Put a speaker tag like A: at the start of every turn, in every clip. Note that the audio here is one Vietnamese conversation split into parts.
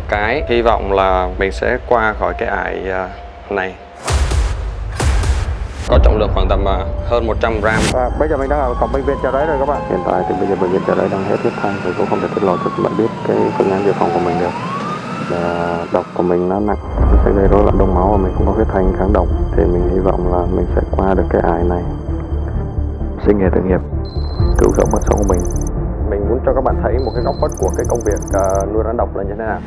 A: cái. Hy vọng là mình sẽ qua khỏi cái ải này. Có trọng lượng khoảng tầm hơn 100 gram.
B: Bây giờ mình đang ở cổng bệnh viện Chợ Rẫy rồi các bạn. Hiện tại thì bây giờ bệnh viện Chợ Rẫy đang hết huyết thanh, thì cũng không thể tiết lộ cho các bạn biết cái phương án dự phòng của mình được. Độc của mình nó nặng, nó sẽ gây rối loạn đông máu và mình không có huyết thanh kháng độc, thì mình hy vọng là mình sẽ qua được cái ải này. Sinh nghề tự nghiệp, cứu sống mất sống của mình. Mình muốn cho các bạn thấy một cái góc khuất của cái công việc nuôi rắn độc là như thế nào.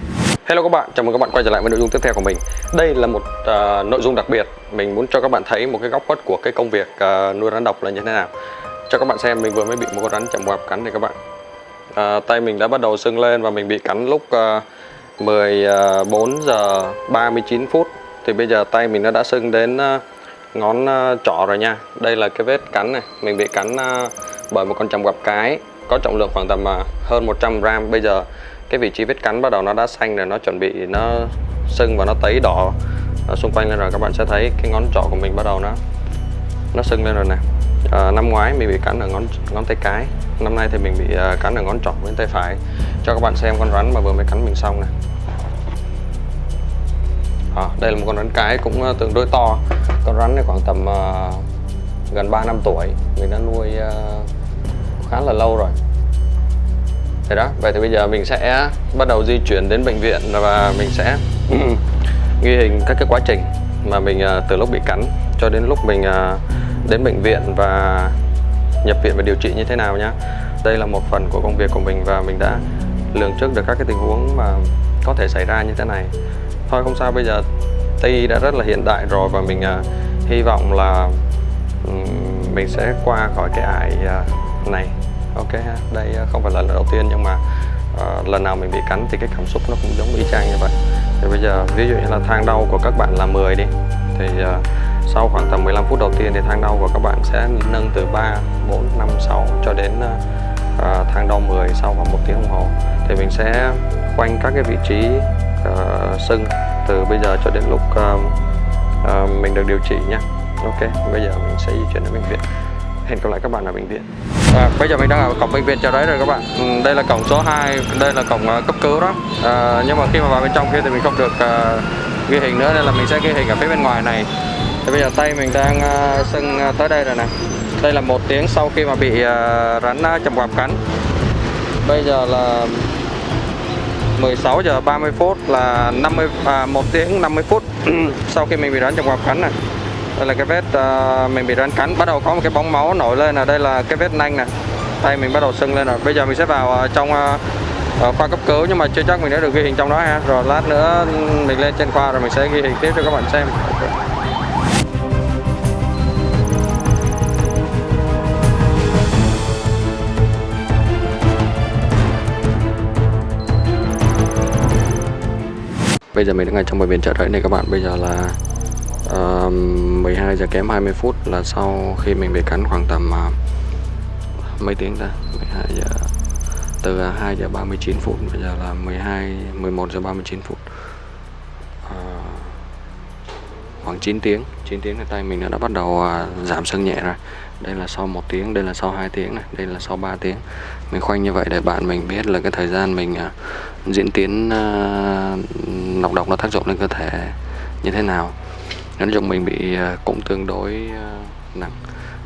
A: Hello các bạn, chào mừng các bạn quay trở lại với nội dung tiếp theo của mình. Đây là một nội dung đặc biệt. Mình muốn cho các bạn thấy một cái góc khuất của cái công việc nuôi rắn độc là như thế nào. Cho các bạn xem, mình vừa mới bị một con rắn chậm quạp cắn này các bạn. Tay mình đã bắt đầu sưng lên và mình bị cắn lúc 14 giờ 39 phút. Thì bây giờ tay mình nó đã sưng đến ngón trỏ rồi nha. Đây là cái vết cắn này. Mình bị cắn bởi một con chậm quạp cái, có trọng lượng khoảng tầm hơn 100 gram. Bây giờ cái vị trí vết cắn bắt đầu nó đã xanh rồi, nó chuẩn bị nó sưng và nó tấy đỏ xung quanh lên rồi. Các bạn sẽ thấy cái ngón trỏ của mình bắt đầu nó sưng lên rồi nè. Năm ngoái mình bị cắn ở ngón tay cái, năm nay thì mình bị cắn ở ngón trỏ bên tay phải. Cho các bạn xem con rắn mà vừa mới cắn mình xong này. Đây là một con rắn cái cũng tương đối to. Con rắn này khoảng tầm gần 3 năm tuổi, mình đã nuôi khá là lâu rồi. Thế đó, vậy thì bây giờ mình sẽ bắt đầu di chuyển đến bệnh viện và mình sẽ ghi hình các cái quá trình mà mình từ lúc bị cắn cho đến lúc mình đến bệnh viện và nhập viện và điều trị như thế nào nhá. Đây là một phần của công việc của mình và mình đã lường trước được các cái tình huống mà có thể xảy ra như thế này. Thôi không sao, bây giờ TI đã rất là hiện đại rồi và mình hy vọng là mình sẽ qua khỏi cái ải này. Ok ha, đây không phải là lần đầu tiên nhưng mà lần nào mình bị cắn thì cái cảm xúc nó cũng giống y chang như vậy. Thì bây giờ ví dụ như là thang đau của các bạn là 10 đi, thì sau khoảng tầm 15 phút đầu tiên thì thang đau của các bạn sẽ nâng từ 3, 4, 5, 6 cho đến thang đau 10 sau khoảng 1 tiếng đồng hồ. Thì mình sẽ khoanh các cái vị trí sưng từ bây giờ cho đến lúc mình được điều trị nhé. Ok, bây giờ mình sẽ di chuyển đến bệnh viện. Hẹn gặp lại các bạn ở bệnh viện. Bây giờ mình đang ở cổng bệnh viện Chợ Rẫy rồi các bạn. Đây là cổng số 2, đây là cổng cấp cứu đó. Nhưng mà khi mà vào bên trong kia thì mình không được ghi hình nữa, nên là mình sẽ ghi hình ở phía bên ngoài này. Thì bây giờ tay mình đang sưng tới đây rồi nè. Đây là 1 tiếng sau khi mà bị rắn chậm quạp cắn. Bây giờ là 16 giờ 30 phút, là 1 tiếng 50 phút sau khi mình bị rắn chậm quạp cắn này. Đây là cái vết mình bị rắn cắn, bắt đầu có một cái bóng máu nổi lên. Đây là cái vết nanh nè, tay mình bắt đầu sưng lên rồi. Bây giờ mình sẽ vào trong khoa cấp cứu, nhưng mà chưa chắc mình đã được ghi hình trong đó ha. Rồi lát nữa mình lên trên khoa rồi mình sẽ ghi hình tiếp cho các bạn xem. Bây giờ mình đang ngay trong bệnh viện Chợ Rẫy này các bạn. Bây giờ là 12 giờ kém 20 phút, là sau khi mình bị cắn khoảng tầm mấy tiếng ta, 12 giờ, từ 2 giờ 39 phút, bây giờ là 11 giờ 39 phút, khoảng 9 tiếng thì tay mình đã bắt đầu giảm sưng nhẹ rồi. Đây là sau 1 tiếng, đây là sau 2 tiếng này, đây là sau 3 tiếng. Mình khoanh như vậy để bạn mình biết là cái thời gian mình diễn tiến nọc độc nó tác dụng lên cơ thể như thế nào. Nói chung mình bị cũng tương đối nặng.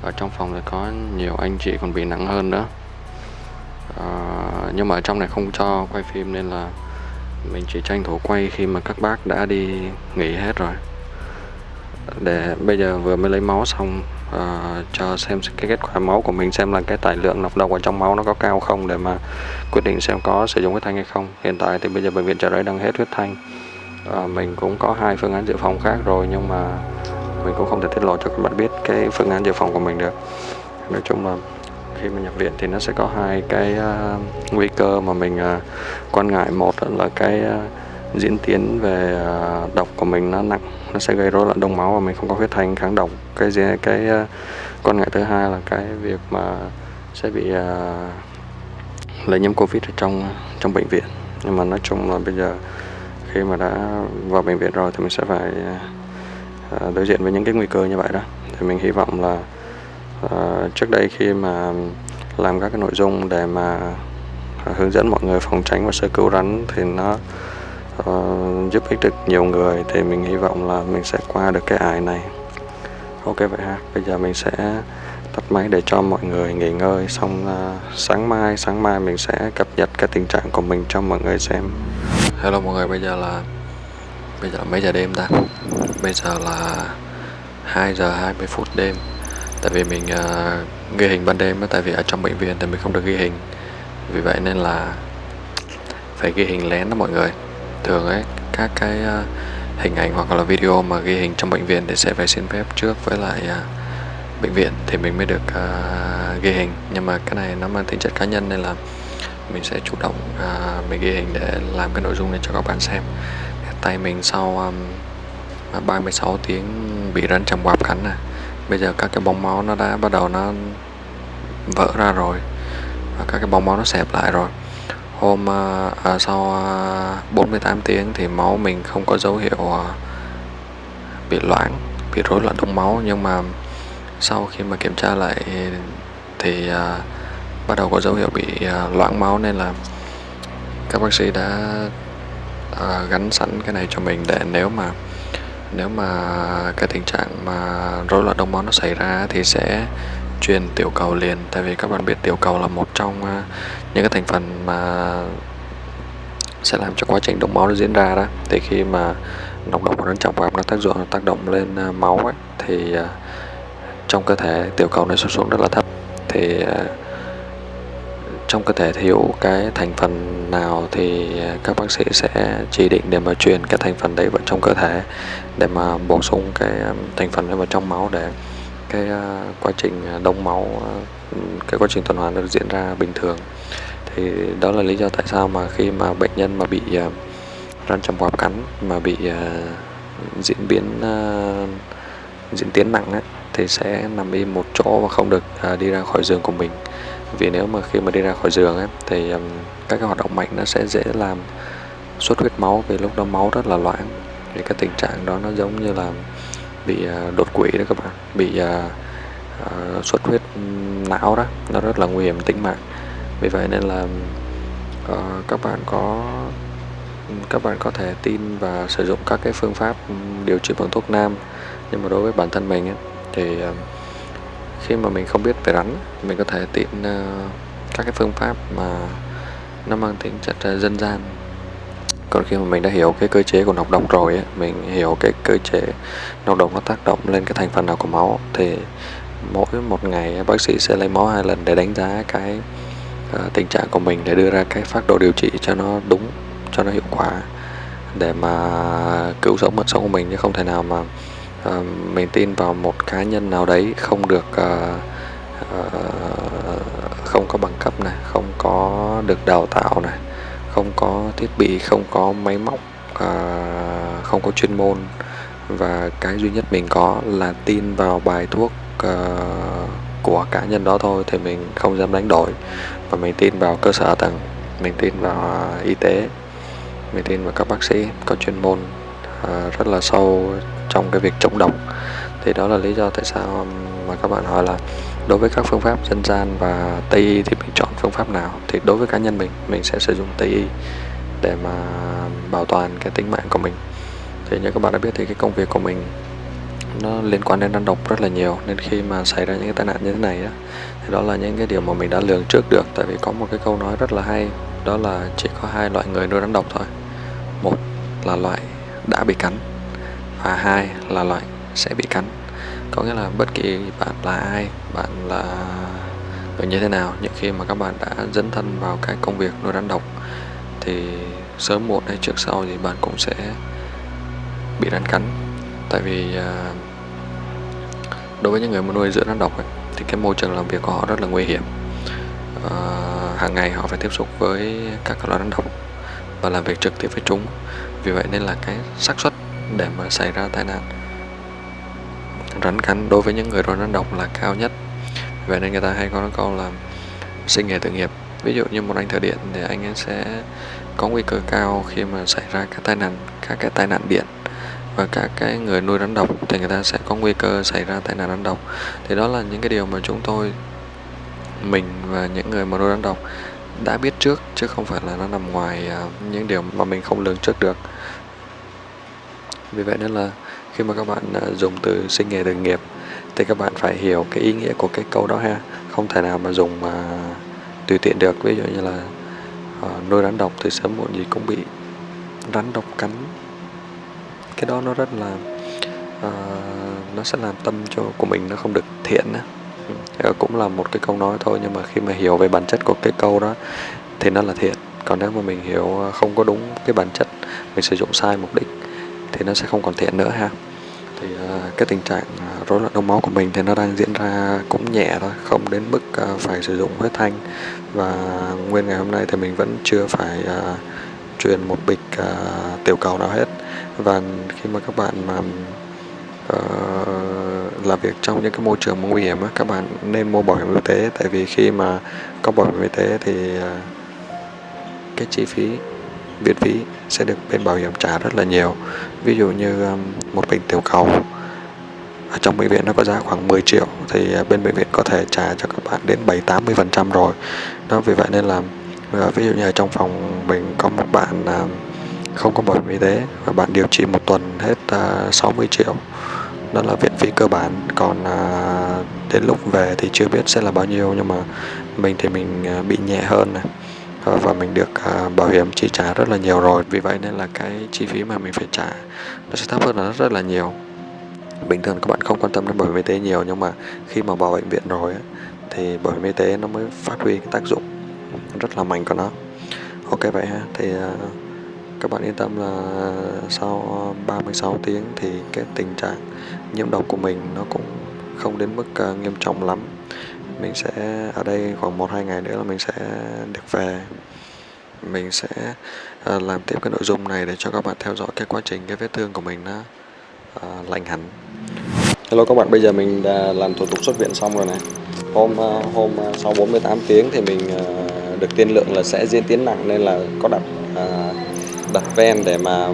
A: Ở trong phòng thì có nhiều anh chị còn bị nặng hơn nữa. Nhưng mà ở trong này không cho quay phim nên là mình chỉ tranh thủ quay khi mà các bác đã đi nghỉ hết rồi. Để bây giờ vừa mới lấy máu xong, cho xem cái kết quả máu của mình, xem là cái tải lượng nọc độc ở trong máu nó có cao không, để mà quyết định xem có sử dụng huyết thanh hay không. Hiện tại thì bây giờ bệnh viện Chợ Rẫy đang hết huyết thanh. Mình cũng có 2 phương án dự phòng khác rồi, nhưng mà mình cũng không thể tiết lộ cho các bạn biết cái phương án dự phòng của mình được. Nói chung là khi mà nhập viện thì nó sẽ có 2 cái nguy cơ mà mình quan ngại. Một là cái diễn tiến về độc của mình nó nặng, nó sẽ gây rối loạn đông máu và mình không có huyết thanh kháng độc. Cái quan ngại thứ hai là cái việc mà sẽ bị lây nhiễm Covid ở trong bệnh viện. Nhưng mà nói chung là bây giờ khi mà đã vào bệnh viện rồi thì mình sẽ phải đối diện với những cái nguy cơ như vậy đó. Thì mình hy vọng là trước đây khi mà làm các cái nội dung để mà hướng dẫn mọi người phòng tránh và sơ cứu rắn thì nó
B: giúp ích được nhiều người, thì mình hy vọng là mình sẽ qua được cái ải này. Ok vậy ha, bây giờ mình sẽ tắt máy để cho mọi người nghỉ ngơi, xong sáng mai mình sẽ cập nhật cái tình trạng của mình cho mọi người xem. Hello mọi người, bây giờ là mấy giờ đêm ta? Bây giờ là 2 giờ 20 phút đêm. Tại vì mình ghi hình ban đêm á, tại vì ở trong bệnh viện thì mình không được ghi hình. Vì vậy nên là phải ghi hình lén đó mọi người. Thường ấy, các cái hình ảnh hoặc là video mà ghi hình trong bệnh viện thì sẽ phải xin phép trước với lại bệnh viện thì mình mới được ghi hình. Nhưng mà cái này nó mang tính chất cá nhân nên là mình sẽ chủ động mình ghi hình để làm cái nội dung này cho các bạn xem. Tay mình sau 36 tiếng bị rắn chằm quạp cắn này, bây giờ các cái bong máu nó đã bắt đầu nó vỡ ra rồi và các cái bong máu nó xẹp lại rồi. Sau 48 tiếng thì máu mình không có dấu hiệu bị loãng, bị rối loạn đông máu, nhưng mà sau khi mà kiểm tra lại thì bắt đầu có dấu hiệu bị loãng máu, nên là các bác sĩ đã gắn sẵn cái này cho mình để nếu mà cái tình trạng mà rối loạn đông máu nó xảy ra thì sẽ truyền tiểu cầu liền. Tại vì các bạn biết tiểu cầu là một trong những cái thành phần mà sẽ làm cho quá trình đông máu nó diễn ra đó. Thì khi mà nồng độ của rắn chằm quạp nó tác động lên máu ấy, thì trong cơ thể tiểu cầu này xuống rất là thấp. Thì trong cơ thể thiếu cái thành phần nào thì các bác sĩ sẽ chỉ định để mà truyền cái thành phần đấy vào trong cơ thể, để mà bổ sung cái thành phần đấy vào trong máu để cái quá trình đông máu, cái quá trình tuần hoàn được diễn ra bình thường. Thì đó là lý do tại sao mà khi mà bệnh nhân mà bị rắn chằm quạp cắn mà bị diễn tiến nặng ấy, thì sẽ nằm im một chỗ và không được đi ra khỏi giường của mình. Vì nếu mà khi mà đi ra khỏi giường ấy, thì các cái hoạt động mạnh nó sẽ dễ làm xuất huyết máu, vì lúc đó máu rất là loãng. Thì cái tình trạng đó nó giống như là bị đột quỵ đó các bạn, bị xuất huyết não đó, nó rất là nguy hiểm tính mạng. Vì vậy nên là các bạn có thể tin và sử dụng các cái phương pháp điều trị bằng thuốc nam. Nhưng mà đối với bản thân mình ấy, thì khi mà mình không biết về rắn, mình có thể tin các cái phương pháp mà nó mang tính chất dân gian. Còn khi mà mình đã hiểu cái cơ chế của nọc độc rồi ấy, mình hiểu cái cơ chế nọc độc nó tác động lên cái thành phần nào của máu, thì mỗi một ngày bác sĩ sẽ lấy máu 2 lần để đánh giá cái tình trạng của mình, để đưa ra cái phác đồ điều trị cho nó đúng, cho nó hiệu quả, để mà cứu sống mạng sống của mình. Chứ không thể nào mà mình tin vào một cá nhân nào đấy không được không có bằng cấp này, không có được đào tạo này, không có thiết bị, không có máy móc, không có chuyên môn, và cái duy nhất mình có là tin vào bài thuốc của cá nhân đó thôi, thì mình không dám đánh đổi. Và mình tin vào cơ sở hạ tầng, mình tin vào y tế, mình tin vào các bác sĩ có chuyên môn rất là sâu trong cái việc chống độc. Thì đó là lý do tại sao mà các bạn hỏi là đối với các phương pháp dân gian và Tây y thì mình chọn phương pháp nào. Thì đối với cá nhân mình sẽ sử dụng Tây y để mà bảo toàn cái tính mạng của mình. Thì như các bạn đã biết thì cái công việc của mình nó liên quan đến rắn độc rất là nhiều, nên khi mà xảy ra những cái tai nạn như thế này á, thì đó là những cái điều mà mình đã lường trước được. Tại vì có một cái câu nói rất là hay, đó là chỉ có 2 loại người nuôi rắn độc thôi. Một là loại đã bị cắn, và 2 là loại sẽ bị cắn. Có nghĩa là bất kỳ bạn là ai, bạn là người như thế nào, nhưng khi mà các bạn đã dấn thân vào cái công việc nuôi rắn độc thì sớm muộn hay trước sau thì bạn cũng sẽ bị rắn cắn. Tại vì đối với những người mà nuôi dưỡng rắn độc ấy, thì cái môi trường làm việc của họ rất là nguy hiểm. Hàng ngày họ phải tiếp xúc với các loại rắn độc và làm việc trực tiếp với chúng. Vì vậy nên là cái xác suất để mà xảy ra tai nạn rắn cắn đối với những người nuôi rắn độc là cao nhất. Vậy nên người ta hay có nói câu là sinh nghề tự nghiệp. Ví dụ như một anh thợ điện thì anh ấy sẽ có nguy cơ cao khi mà xảy ra các cái tai nạn điện. Và các cái người nuôi rắn độc thì người ta sẽ có nguy cơ xảy ra tai nạn rắn độc. Thì đó là những cái điều mà mình và những người mà nuôi rắn độc
A: đã biết trước, chứ không phải là nó nằm ngoài những điều mà mình không lường trước được. Vì vậy nên là khi mà các bạn dùng từ sinh nghề từ nghiệp thì các bạn phải hiểu cái ý nghĩa của cái câu đó ha. Không thể nào mà dùng tùy tiện được. Ví dụ như là nuôi rắn độc thì sớm muộn gì cũng bị rắn độc cắn. Cái đó nó rất là nó sẽ làm tâm của mình nó không được thiện á. Cũng là một cái câu nói thôi, nhưng mà khi mà hiểu về bản chất của cái câu đó thì nó là thiện. Còn nếu mà mình hiểu không có đúng cái bản chất, mình sử dụng sai mục đích thì nó sẽ không còn thiện nữa ha. Thì cái tình trạng rối loạn đông máu của mình thì nó đang diễn ra cũng nhẹ thôi, không đến mức phải sử dụng huyết thanh. Và nguyên ngày hôm nay thì mình vẫn chưa phải truyền một bịch tiểu cầu nào hết. Và khi mà các bạn mà làm việc trong những cái môi trường nguy hiểm á, các bạn nên mua bảo hiểm y tế. Tại vì khi mà có bảo hiểm y tế thì cái chi phí viện phí sẽ được bên bảo hiểm trả rất là nhiều. Ví dụ như một bình tiểu cầu ở trong bệnh viện nó có giá khoảng 10 triệu thì bên bệnh viện có thể trả cho các bạn đến 70-80% rồi đó. Vì vậy nên là ví dụ như ở trong phòng mình có một bạn không có bảo hiểm y tế và bạn điều trị một tuần hết 60 triệu, đó là viện phí cơ bản. Còn đến lúc về thì chưa biết sẽ là bao nhiêu, nhưng mà mình thì mình bị nhẹ hơn này, và mình được bảo hiểm chi trả rất là nhiều rồi. Vì vậy nên là cái chi phí mà mình phải trả nó sẽ thấp hơn là rất là nhiều. Bình thường các bạn không quan tâm đến bảo hiểm y tế nhiều, nhưng mà khi mà vào bệnh viện rồi ấy, thì bảo hiểm y tế nó mới phát huy cái tác dụng rất là mạnh của nó. Ok vậy ha, thì các bạn yên tâm là sau 36 tiếng thì cái tình trạng nhiễm độc của mình nó cũng không đến mức nghiêm trọng lắm. Mình sẽ ở đây khoảng 1-2 ngày nữa là mình sẽ được về. Mình sẽ làm tiếp cái nội dung này để cho các bạn theo dõi cái quá trình cái vết thương của mình nó lành hẳn. Hello các bạn, bây giờ mình đã làm thủ tục xuất viện xong rồi này. Hôm sau 48 tiếng thì mình được tiên lượng là sẽ diễn tiến nặng, nên là có đặt ven để mà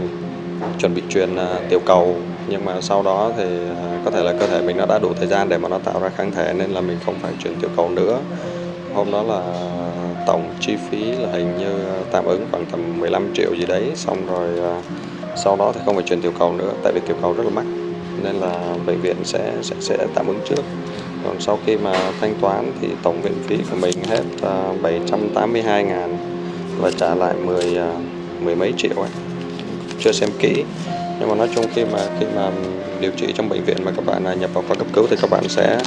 A: chuẩn bị truyền tiểu cầu. Nhưng mà sau đó thì có thể là cơ thể mình nó đã đủ thời gian để mà nó tạo ra kháng thể, nên là mình không phải truyền tiểu cầu nữa. Hôm đó là tổng chi phí là hình như tạm ứng khoảng tầm 15 triệu gì đấy. Xong rồi sau đó thì không phải truyền tiểu cầu nữa, tại vì tiểu cầu rất là mắc, nên là bệnh viện sẽ tạm ứng trước. Còn sau khi mà thanh toán thì tổng viện phí của mình hết 782.000 và trả lại mười mấy triệu ấy. Chưa xem kỹ, nhưng mà nói chung khi mà điều trị trong bệnh viện mà các bạn nhập vào khoa cấp cứu thì các bạn sẽ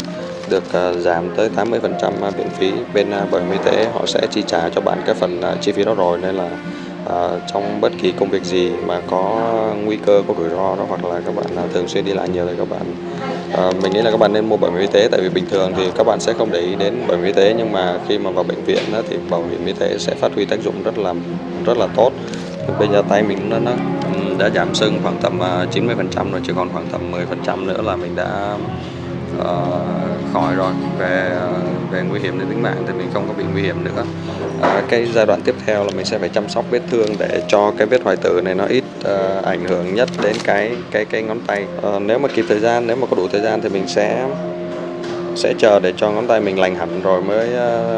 A: được giảm tới 80% viện phí. Bên bảo hiểm y tế họ sẽ chi trả cho bạn cái phần chi phí đó rồi, nên là trong bất kỳ công việc gì mà có nguy cơ, có rủi ro đó, hoặc là các bạn thường xuyên đi lại nhiều thì các bạn mình nghĩ là các bạn nên mua bảo hiểm y tế. Tại vì bình thường thì các bạn sẽ không để ý đến bảo hiểm y tế, nhưng mà khi mà vào bệnh viện đó, thì bảo hiểm y tế sẽ phát huy tác dụng rất là tốt. Bây giờ tay mình nó đã giảm sưng khoảng tầm 90% rồi, chỉ còn khoảng tầm 10% nữa là mình đã khỏi rồi. Về nguy hiểm đến tính mạng thì mình không có bị nguy hiểm nữa. Cái giai đoạn tiếp theo là mình sẽ phải chăm sóc vết thương để cho cái vết hoại tử này nó ít ảnh hưởng nhất đến cái ngón tay. Nếu mà kịp thời gian, nếu mà có đủ thời gian thì mình sẽ chờ để cho ngón tay mình lành hẳn rồi mới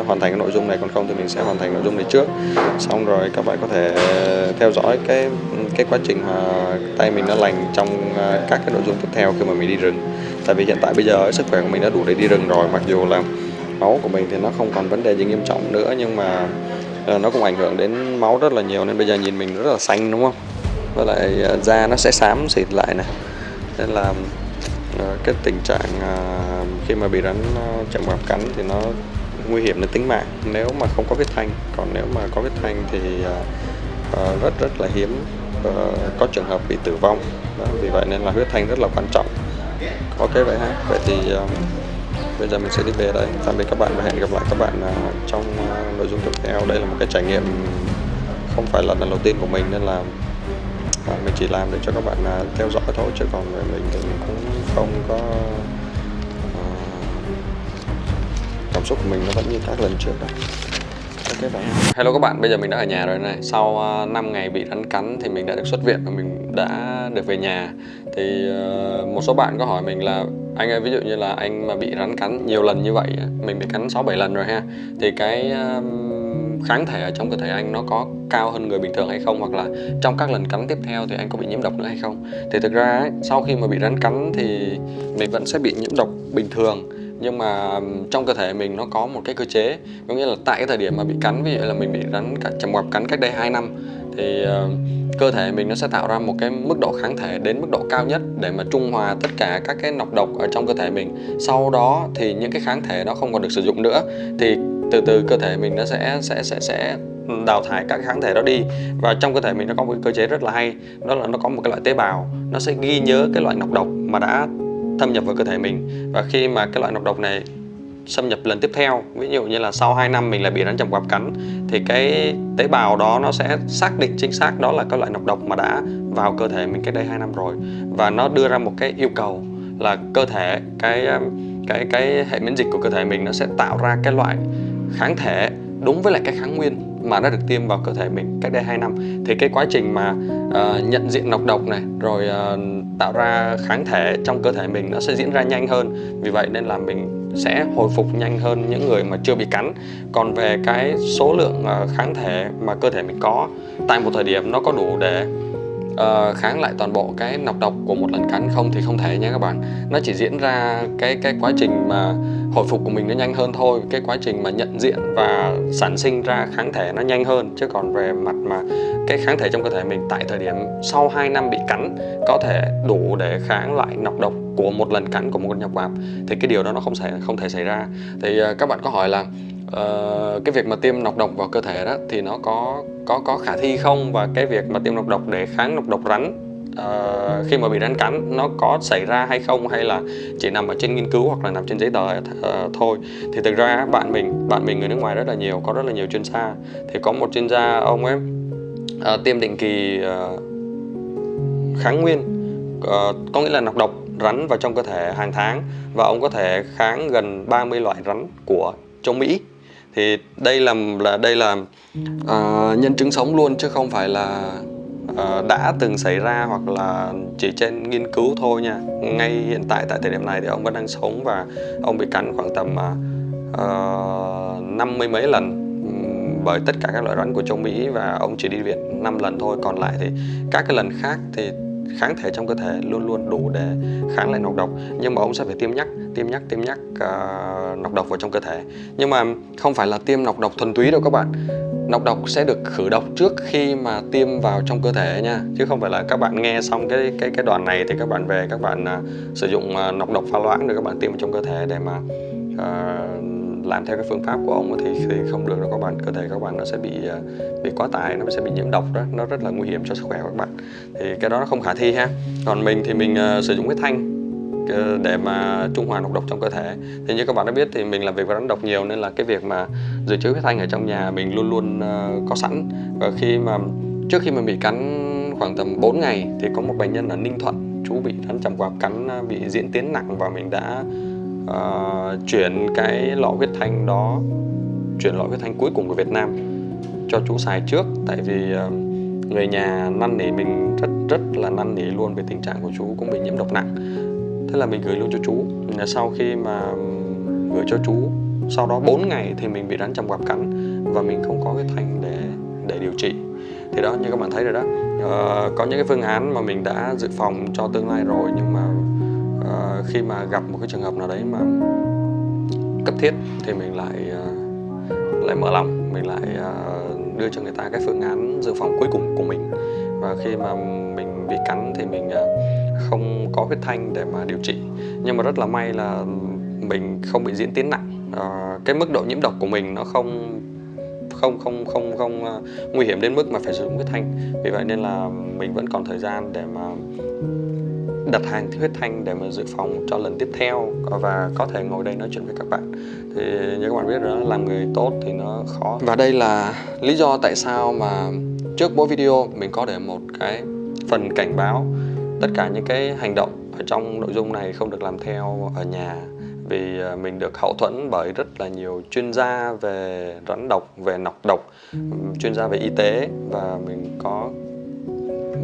A: hoàn thành cái nội dung này. Còn không thì mình sẽ hoàn thành nội dung này trước, xong rồi các bạn có thể theo dõi cái quá trình mà tay mình nó lành trong các cái nội dung tiếp theo khi mà mình đi rừng. Tại vì hiện tại bây giờ sức khỏe của mình đã đủ để đi rừng rồi, mặc dù là máu của mình thì nó không còn vấn đề gì nghiêm trọng nữa, nhưng mà nó cũng ảnh hưởng đến máu rất là nhiều, nên bây giờ nhìn mình rất là xanh, đúng không? Với lại da nó sẽ xám xịt lại này, nên là cái tình trạng khi mà bị rắn chậm mạp cắn thì nó nguy hiểm đến tính mạng nếu mà không có vết thanh. Còn nếu mà có vết thanh thì rất là hiếm có trường hợp bị tử vong đó. Vì vậy nên là huyết thanh rất là quan trọng. Ok vậy ha, vậy thì bây giờ mình sẽ đi về đây. Tạm biệt các bạn và hẹn gặp lại các bạn trong nội dung tiếp theo. Đây là một cái trải nghiệm không phải là lần đầu tiên của mình, nên là mình chỉ làm để cho các bạn theo dõi thôi, chứ còn mình thì cũng không có cảm xúc của mình nó vẫn như các lần trước đó. Okay, hello các bạn, bây giờ mình đã ở nhà rồi này. Sau 5 ngày bị rắn cắn thì mình đã được xuất viện và mình đã được về nhà. Thì một số bạn có hỏi mình là anh ơi, ví dụ như là anh mà bị rắn cắn nhiều lần như vậy, mình bị cắn 6-7 lần rồi ha, thì cái kháng thể ở trong cơ thể anh nó có cao hơn người bình thường hay không, hoặc là trong các lần cắn tiếp theo thì anh có bị nhiễm độc nữa hay không. Thì thực ra ấy, sau khi mà bị rắn cắn thì mình vẫn sẽ bị nhiễm độc bình thường, nhưng mà trong cơ thể mình nó có một cái cơ chế, có nghĩa là tại cái thời điểm mà bị cắn, ví dụ là mình bị rắn chầm ngoạp cắn cách đây 2 năm thì cơ thể mình nó sẽ tạo ra một cái mức độ kháng thể đến mức độ cao nhất để mà trung hòa tất cả các cái nọc độc ở trong cơ thể mình. Sau đó thì những cái kháng thể đó không còn được sử dụng nữa, thì từ từ cơ thể mình nó sẽ đào thải các kháng thể đó đi. Và trong cơ thể mình nó có một cái cơ chế rất là hay, đó là nó có một cái loại tế bào, nó sẽ ghi nhớ cái loại nọc độc mà đã thâm nhập vào cơ thể mình. Và khi mà cái loại nọc độc này xâm nhập lần tiếp theo, ví dụ như là sau 2 năm mình lại bị rắn chầm ngoạp cắn, thì cái tế bào đó nó sẽ xác định chính xác đó là cái loại nọc độc mà đã vào cơ thể mình cách đây 2 năm rồi, và nó đưa ra một cái yêu cầu là cơ thể, cái hệ miễn dịch của cơ thể mình nó sẽ tạo ra cái loại kháng thể đúng với lại cái kháng nguyên mà đã được tiêm vào cơ thể mình cách đây 2 năm. Thì cái quá trình mà nhận diện nọc độc này rồi tạo ra kháng thể trong cơ thể mình nó sẽ diễn ra nhanh hơn. Vì vậy nên là mình sẽ hồi phục nhanh hơn những người mà chưa bị cắn. Còn về cái số lượng kháng thể mà cơ thể mình có tại một thời điểm nó có đủ để kháng lại toàn bộ cái nọc độc của một lần cắn không thì không thể nha các bạn. Nó chỉ diễn ra cái quá trình mà hồi phục của mình nó nhanh hơn thôi, cái quá trình mà nhận diện và sản sinh ra kháng thể nó nhanh hơn. Chứ còn về mặt mà cái kháng thể trong cơ thể mình tại thời điểm sau 2 năm bị cắn có thể đủ để kháng lại nọc độc của một lần cắn của một con nhọc vạp thì cái điều đó nó không thể xảy ra. Thì các bạn có hỏi là cái việc mà tiêm nọc độc vào cơ thể đó thì nó có khả thi không, và cái việc mà tiêm nọc độc để kháng nọc độc rắn khi mà bị rắn cắn nó có xảy ra hay không, hay là chỉ nằm ở trên nghiên cứu hoặc là nằm trên giấy tờ thôi. Thì thực ra bạn mình người nước ngoài rất là nhiều, có rất là nhiều chuyên gia. Thì có một chuyên gia ông ấy tiêm định kỳ kháng nguyên, có nghĩa là nọc độc rắn vào trong cơ thể hàng tháng, và ông có thể kháng gần 30 loại rắn của châu Mỹ. Thì đây là nhân chứng sống luôn, chứ không phải là đã từng xảy ra hoặc là chỉ trên nghiên cứu thôi nha. Ngay hiện tại thời điểm này thì ông vẫn đang sống, và ông bị cắn khoảng tầm 50 mấy lần bởi tất cả các loại rắn của châu Mỹ, và ông chỉ đi viện 5 lần thôi. Còn lại thì các cái lần khác thì kháng thể trong cơ thể luôn luôn đủ để kháng lại nọc độc, nhưng mà ông sẽ phải tiêm nhắc nọc độc vào trong cơ thể. Nhưng mà không phải là tiêm nọc độc thuần túy đâu các bạn. Nọc độc sẽ được khử độc trước khi mà tiêm vào trong cơ thể nha, chứ không phải là các bạn nghe xong cái đoạn này thì các bạn về các bạn sử dụng nọc độc pha loãng để các bạn tiêm vào trong cơ thể để mà làm theo cái phương pháp của ông thì không được đâu các bạn. Cơ thể các bạn nó sẽ bị quá tải, nó sẽ bị nhiễm độc đó, nó rất là nguy hiểm cho sức khỏe của các bạn. Thì cái đó nó không khả thi ha. Còn mình thì mình sử dụng huyết thanh để mà trung hòa nọc độc trong cơ thể. Thì như các bạn đã biết thì mình làm việc với rắn độc nhiều, nên là cái việc mà dự trữ huyết thanh ở trong nhà mình luôn luôn có sẵn. Và trước khi mà bị cắn khoảng tầm 4 ngày thì có một bệnh nhân ở Ninh Thuận, chú bị rắn chầm ngoạp cắn bị diễn tiến nặng, và mình đã chuyển cái lọ huyết thanh đó, chuyển lọ huyết thanh cuối cùng của Việt Nam cho chú xài trước. Tại vì người nhà năn nỉ mình rất là năn nỉ luôn về tình trạng của chú cũng bị nhiễm độc nặng. Thế là mình gửi luôn cho chú. Sau khi mà gửi cho chú, sau đó 4 ngày thì mình bị rắn chầm ngoạp cắn và mình không có huyết thanh để điều trị. Thì đó, như các bạn thấy rồi đó, có những cái phương án mà mình đã dự phòng cho tương lai rồi, nhưng mà khi mà gặp một cái trường hợp nào đấy mà cấp thiết thì mình lại mở lòng, mình lại đưa cho người ta cái phương án dự phòng cuối cùng của mình. Và khi mà mình bị cắn thì mình không có huyết thanh để mà điều trị, nhưng mà rất là may là mình không bị diễn tiến nặng. Cái mức độ nhiễm độc của mình nó không nguy hiểm đến mức mà phải sử dụng huyết thanh. Vì vậy nên là mình vẫn còn thời gian để mà đặt hàng huyết thanh để mà dự phòng cho lần tiếp theo, và có thể ngồi đây nói chuyện với các bạn. Thì như các bạn biết rồi đó, làm người tốt thì nó khó. Và đây là lý do tại sao mà trước mỗi video mình có để một cái phần cảnh báo tất cả những cái hành động ở trong nội dung này không được làm theo ở nhà. Vì mình được hậu thuẫn bởi rất là nhiều chuyên gia về rắn độc, về nọc độc, chuyên gia về y tế, và mình có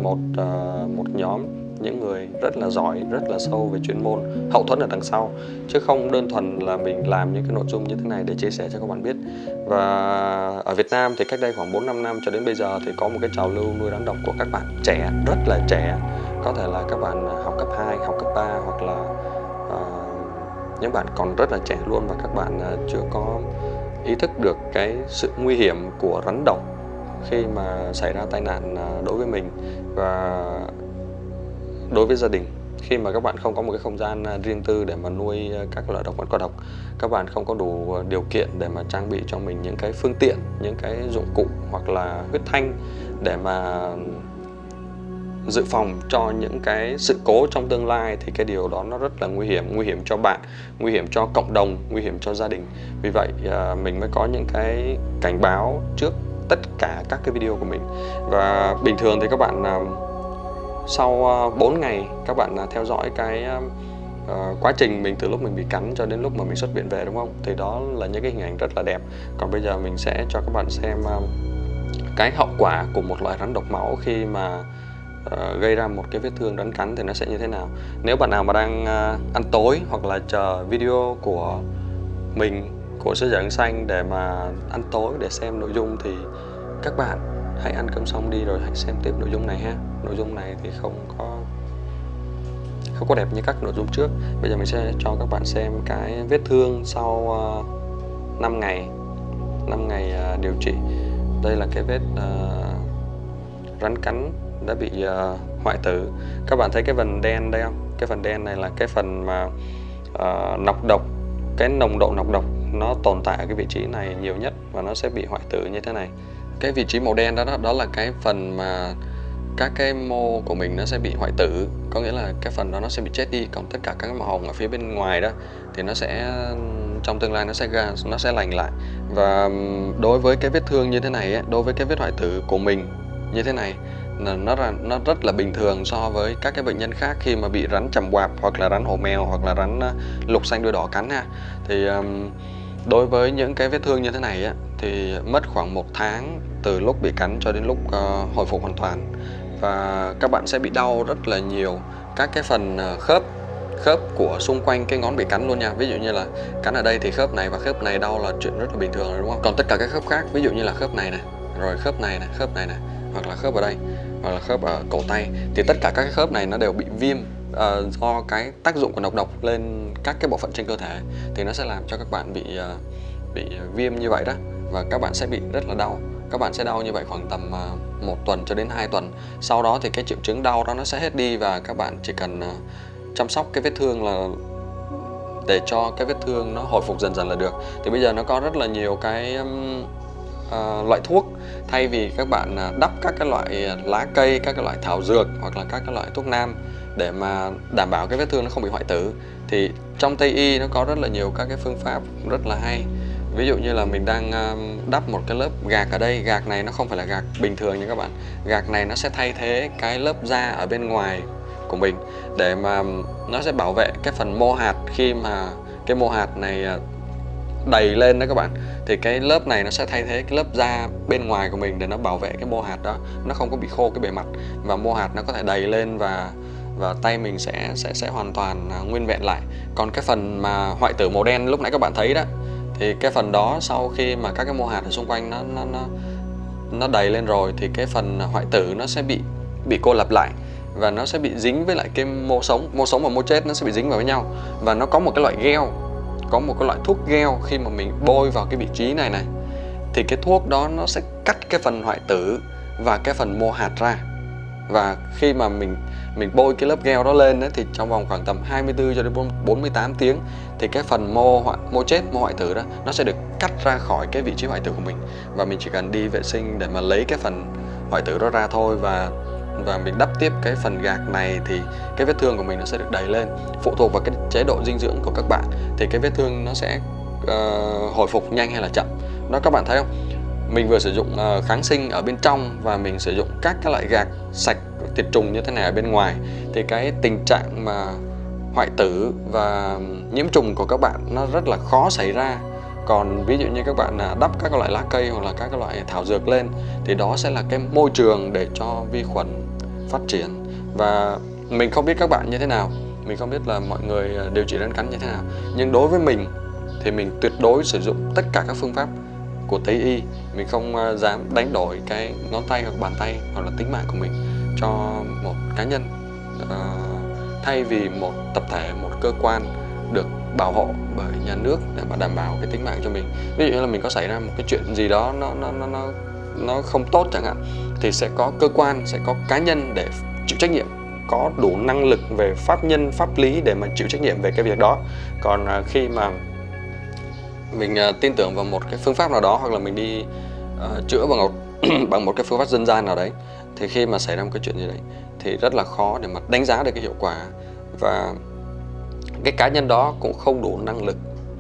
A: một nhóm những người rất là giỏi, rất là sâu về chuyên môn, hậu thuẫn ở đằng sau, chứ không đơn thuần là mình làm những cái nội dung như thế này để chia sẻ cho các bạn biết. Và ở Việt Nam thì cách đây khoảng 4-5 năm cho đến bây giờ thì có một cái trào lưu nuôi rắn độc của các bạn trẻ, rất là trẻ. Có thể là các bạn học cấp 2, học cấp 3 hoặc là những bạn còn rất là trẻ luôn, và các bạn chưa có ý thức được cái sự nguy hiểm của rắn độc khi mà xảy ra tai nạn đối với mình và đối với gia đình. Khi mà các bạn không có một cái không gian riêng tư để mà nuôi các loại động vật có độc, các bạn không có đủ điều kiện để mà trang bị cho mình những cái phương tiện, những cái dụng cụ hoặc là huyết thanh để mà dự phòng cho những cái sự cố trong tương lai, thì cái điều đó nó rất là nguy hiểm cho bạn, nguy hiểm cho cộng đồng, nguy hiểm cho gia đình. Vì vậy mình mới có những cái cảnh báo trước tất cả các cái video của mình. Và bình thường thì các bạn sau 4 ngày các bạn theo dõi cái quá trình mình từ lúc mình bị cắn cho đến lúc mà mình xuất viện về, đúng không? Thì đó là những cái hình ảnh rất là đẹp. Còn bây giờ mình sẽ cho các bạn xem cái hậu quả của một loại rắn độc máu khi mà gây ra một cái vết thương rắn cắn thì nó sẽ như thế nào. Nếu bạn nào mà đang ăn tối hoặc là chờ video của mình, của Sứ Giả Ưng Xanh để mà ăn tối, để xem nội dung, thì các bạn hãy ăn cơm xong đi rồi hãy xem tiếp nội dung này ha. Nội dung này thì không có đẹp như các nội dung trước. Bây giờ mình sẽ cho các bạn xem cái vết thương sau 5 ngày điều trị. Đây là cái vết rắn cắn đã bị hoại tử. Các bạn thấy cái phần đen đây không? Cái phần đen này là cái phần mà nọc độc, cái nồng độ nọc độc nó tồn tại ở cái vị trí này nhiều nhất và nó sẽ bị hoại tử như thế này. Cái vị trí màu đen đó là cái phần mà các cái mô của mình nó sẽ bị hoại tử, có nghĩa là cái phần đó nó sẽ bị chết đi. Còn tất cả các cái màu hồng ở phía bên ngoài đó thì nó sẽ trong tương lai nó sẽ lành lại. Và đối với cái vết thương như thế này ấy, đối với cái vết hoại tử của mình như thế này, nó rất là bình thường so với các cái bệnh nhân khác khi mà bị rắn chầm quạp hoặc là rắn hổ mèo hoặc là rắn lục xanh đuôi đỏ cắn ha. Thì đối với những cái vết thương như thế này á, thì mất khoảng 1 tháng từ lúc bị cắn cho đến lúc hồi phục hoàn toàn. Và các bạn sẽ bị đau rất là nhiều các cái phần khớp của xung quanh cái ngón bị cắn luôn nha. Ví dụ như là cắn ở đây thì khớp này và khớp này đau là chuyện rất là bình thường rồi, đúng không? Còn tất cả các khớp khác, ví dụ như là khớp này này, rồi khớp này này, hoặc là khớp ở đây, hoặc là khớp ở cổ tay, thì tất cả các cái khớp này nó đều bị viêm do cái tác dụng của nọc độc lên các cái bộ phận trên cơ thể, thì nó sẽ làm cho các bạn bị viêm như vậy đó, và các bạn sẽ bị rất là đau. Các bạn sẽ đau như vậy khoảng tầm 1 tuần cho đến 2 tuần. Sau đó thì cái triệu chứng đau đó nó sẽ hết đi và các bạn chỉ cần chăm sóc cái vết thương là để cho cái vết thương nó hồi phục dần dần là được. Thì bây giờ nó có rất là nhiều cái loại thuốc, thay vì các bạn đắp các cái loại lá cây, các cái loại thảo dược hoặc là các cái loại thuốc nam để mà đảm bảo cái vết thương nó không bị hoại tử, thì trong Tây y nó có rất là nhiều các cái phương pháp rất là hay. Ví dụ như là mình đang đắp một cái lớp gạc ở đây. Gạc này nó không phải là gạc bình thường nha các bạn. Gạc này nó sẽ thay thế cái lớp da ở bên ngoài của mình để mà nó sẽ bảo vệ cái phần mô hạt. Khi mà cái mô hạt này đầy lên đó các bạn, thì cái lớp này nó sẽ thay thế cái lớp da bên ngoài của mình để nó bảo vệ cái mô hạt đó, nó không có bị khô cái bề mặt, và mô hạt nó có thể đầy lên và tay mình sẽ hoàn toàn nguyên vẹn lại. Còn cái phần mà hoại tử màu đen lúc nãy các bạn thấy đó, thì cái phần đó sau khi mà các cái mô hạt ở xung quanh nó đầy lên rồi, thì cái phần hoại tử nó sẽ bị cô lập lại và nó sẽ bị dính với lại cái mô sống và mô chết, nó sẽ bị dính vào với nhau. Và nó có một cái loại gel, có một cái loại thuốc gel, khi mà mình bôi vào cái vị trí này thì cái thuốc đó nó sẽ cắt cái phần hoại tử và cái phần mô hạt ra. Và khi mà mình bôi cái lớp gel đó lên ấy, thì trong vòng khoảng tầm 24 cho đến 48 tiếng thì cái phần mô chết, mô hoại tử đó nó sẽ được cắt ra khỏi cái vị trí hoại tử của mình, và mình chỉ cần đi vệ sinh để mà lấy cái phần hoại tử đó ra thôi, và mình đắp tiếp cái phần gạc này thì cái vết thương của mình nó sẽ được đẩy lên. Phụ thuộc vào cái chế độ dinh dưỡng của các bạn thì cái vết thương nó sẽ hồi phục nhanh hay là chậm. Đó, các bạn thấy không? Mình vừa sử dụng kháng sinh ở bên trong và mình sử dụng các cái loại gạc sạch tiệt trùng như thế này ở bên ngoài, thì cái tình trạng mà hoại tử và nhiễm trùng của các bạn nó rất là khó xảy ra. Còn ví dụ như các bạn đắp các loại lá cây hoặc là các loại thảo dược lên, thì đó sẽ là cái môi trường để cho vi khuẩn phát triển. Và Mình không biết các bạn như thế nào, mình không biết là mọi người điều trị rắn cắn như thế nào, nhưng đối với mình thì mình tuyệt đối sử dụng tất cả các phương pháp của Tây y. Mình không dám đánh đổi cái ngón tay hoặc bàn tay hoặc là tính mạng của mình cho một cá nhân, thay vì một tập thể, một cơ quan được bảo hộ bởi nhà nước để mà đảm bảo cái tính mạng cho mình. Ví dụ như là mình có xảy ra một cái chuyện gì đó nó không tốt chẳng hạn, thì sẽ có cơ quan, sẽ có cá nhân để chịu trách nhiệm, có đủ năng lực về pháp nhân, pháp lý để mà chịu trách nhiệm về cái việc đó. Còn khi mà mình tin tưởng vào một cái phương pháp nào đó, hoặc là mình đi chữa bằng một cái phương pháp dân gian nào đấy, thì khi mà xảy ra một cái chuyện gì đấy thì rất là khó để mà đánh giá được cái hiệu quả, và cái cá nhân đó cũng không đủ năng lực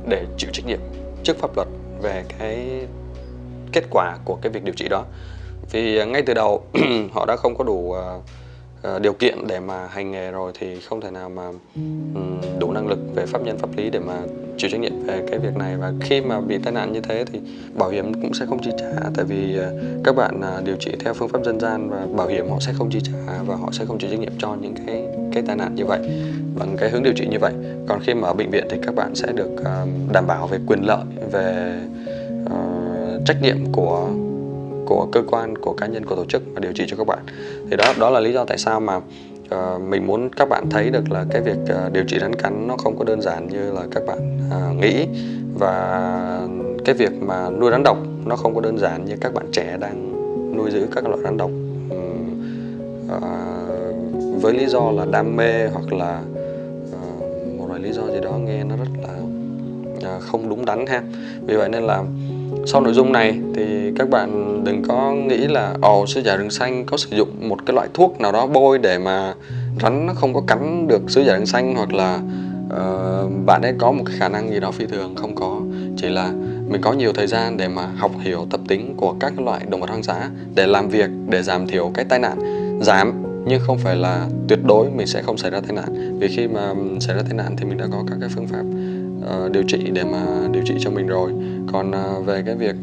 A: để chịu trách nhiệm trước pháp luật về cái kết quả của cái việc điều trị đó. Vì ngay từ đầu họ đã không có đủ điều kiện để mà hành nghề rồi, thì không thể nào mà đủ năng lực về pháp nhân, pháp lý để mà chịu trách nhiệm về cái việc này. Và khi mà bị tai nạn như thế thì bảo hiểm cũng sẽ không chi trả, tại vì các bạn điều trị theo phương pháp dân gian và bảo hiểm họ sẽ không chi trả, và họ sẽ không chịu trách nhiệm cho những cái tai nạn như vậy bằng cái hướng điều trị như vậy. Còn khi mà ở bệnh viện thì các bạn sẽ được đảm bảo về quyền lợi, về trách nhiệm của cơ quan, của cá nhân, của tổ chức mà điều trị cho các bạn. Thì đó là lý do tại sao mà mình muốn các bạn thấy được là cái việc điều trị rắn cắn nó không có đơn giản như là các bạn nghĩ, và cái việc mà nuôi rắn độc nó không có đơn giản như các bạn trẻ đang nuôi giữ các loại rắn độc với lý do là đam mê, hoặc là một loại lý do gì đó nghe nó rất là không đúng đắn ha. Vì vậy nên là sau nội dung này thì các bạn đừng có nghĩ là sứ giả rừng xanh có sử dụng một cái loại thuốc nào đó bôi để mà rắn nó không có cắn được sứ giả rừng xanh, hoặc là bạn ấy có một cái khả năng gì đó phi thường. Không có, chỉ là mình có nhiều thời gian để mà học hiểu tập tính của các loại động vật hoang dã để làm việc, để giảm thiểu cái tai nạn. Giảm nhưng không phải là tuyệt đối mình sẽ không xảy ra tai nạn, vì khi mà xảy ra tai nạn thì mình đã có các cái phương pháp điều trị để mà điều trị cho mình rồi. Còn về cái việc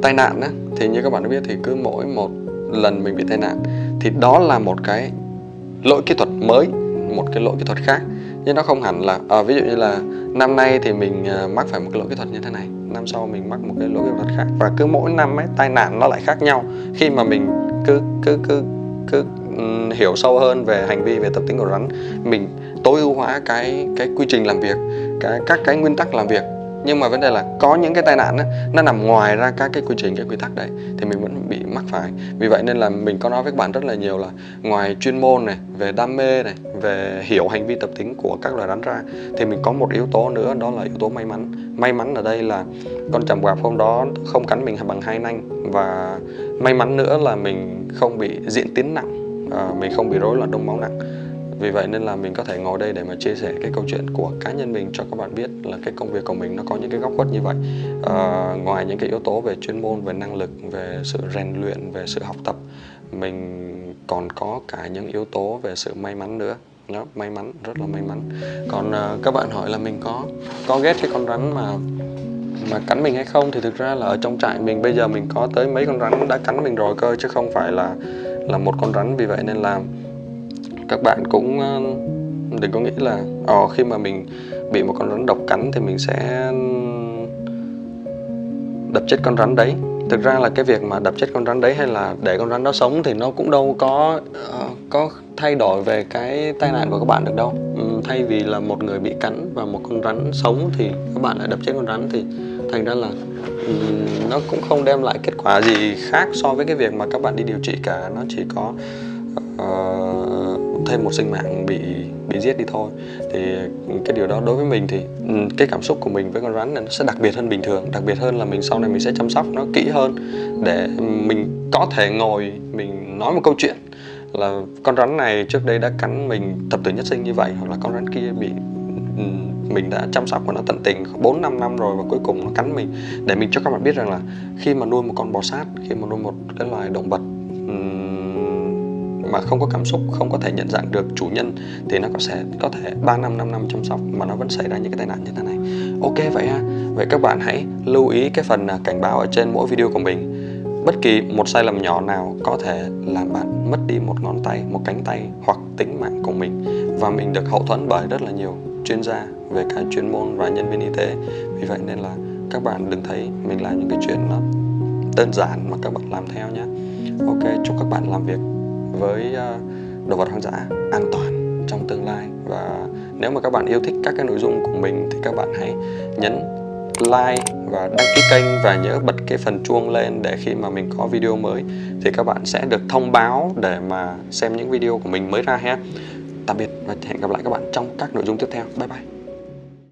A: tai nạn á, thì như các bạn đã biết thì cứ mỗi một lần mình bị tai nạn thì đó là một cái lỗi kỹ thuật mới, một cái lỗi kỹ thuật khác. Nhưng nó không hẳn là ví dụ như là năm nay thì mình mắc phải một cái lỗi kỹ thuật như thế này, năm sau mình mắc một cái lỗi kỹ thuật khác, và cứ mỗi năm ấy tai nạn nó lại khác nhau. Khi mà mình cứ hiểu sâu hơn về hành vi, về tập tính của rắn, mình tối ưu hóa cái quy trình làm việc, các cái nguyên tắc làm việc. Nhưng mà vấn đề là có những cái tai nạn á, nó nằm ngoài ra các cái quy trình, cái quy tắc đấy, thì mình vẫn bị mắc phải. Vì vậy nên là mình có nói với các bạn rất là nhiều là ngoài chuyên môn này, về đam mê này, về hiểu hành vi tập tính của các loài rắn ra, thì mình có một yếu tố nữa, đó là yếu tố may mắn. May mắn ở đây là con trầm gạp hôm đó không cắn mình bằng hai nanh, và may mắn nữa là mình không bị diễn tiến nặng, mình không bị rối loạn đông máu nặng. Vì vậy nên là mình có thể ngồi đây để mà chia sẻ cái câu chuyện của cá nhân mình cho các bạn biết là cái công việc của mình nó có những cái góc khuất như vậy. Ngoài những cái yếu tố về chuyên môn, về năng lực, về sự rèn luyện, về sự học tập, mình còn có cả những yếu tố về sự may mắn nữa. Đó, may mắn, rất là may mắn. Còn các bạn hỏi là mình có ghét cái con rắn mà cắn mình hay không, thì thực ra là ở trong trại mình bây giờ mình có tới mấy con rắn đã cắn mình rồi cơ, chứ không phải là một con rắn. Vì vậy nên là các bạn cũng đừng có nghĩ là khi mà mình bị một con rắn độc cắn thì mình sẽ đập chết con rắn đấy. Thực ra là cái việc mà đập chết con rắn đấy hay là để con rắn đó sống thì nó cũng đâu có thay đổi về cái tai nạn của các bạn được đâu. Thay vì là một người bị cắn và một con rắn sống thì các bạn lại đập chết con rắn, thì thành ra là nó cũng không đem lại kết quả gì khác so với cái việc mà các bạn đi điều trị cả. Nó chỉ có thêm một sinh mạng bị giết đi thôi. Thì cái điều đó đối với mình thì cái cảm xúc của mình với con rắn này nó sẽ đặc biệt hơn bình thường, đặc biệt hơn là mình sau này mình sẽ chăm sóc nó kỹ hơn, để mình có thể ngồi mình nói một câu chuyện là con rắn này trước đây đã cắn mình thập tử nhất sinh như vậy, hoặc là con rắn kia bị mình đã chăm sóc và nó tận tình 4-5 năm rồi và cuối cùng nó cắn mình, để mình cho các bạn biết rằng là khi mà nuôi một con bò sát, khi mà nuôi một cái loài động vật mà không có cảm xúc, không có thể nhận dạng được chủ nhân, thì nó có thể 3 năm, 5 năm chăm sóc mà nó vẫn xảy ra những cái tai nạn như thế này. Ok vậy ha. Vậy các bạn hãy lưu ý cái phần cảnh báo ở trên mỗi video của mình Bất kỳ một sai lầm nhỏ nào có thể làm bạn mất đi một ngón tay, một cánh tay hoặc tính mạng của mình. Và mình được hậu thuẫn bởi rất là nhiều chuyên gia về cái chuyên môn và nhân viên y tế. Vì vậy nên là các bạn đừng thấy mình làm những cái chuyện nó đơn giản mà các bạn làm theo nhé. Ok, chúc các bạn làm việc với động vật hoang dã an toàn trong tương lai. Và nếu mà các bạn yêu thích các cái nội dung của mình thì các bạn hãy nhấn like và đăng ký kênh, và nhớ bật cái phần chuông lên để khi mà mình có video mới thì các bạn sẽ được thông báo để mà xem những video của mình mới ra ha. Tạm biệt và hẹn gặp lại các bạn trong các nội dung tiếp theo. Bye bye.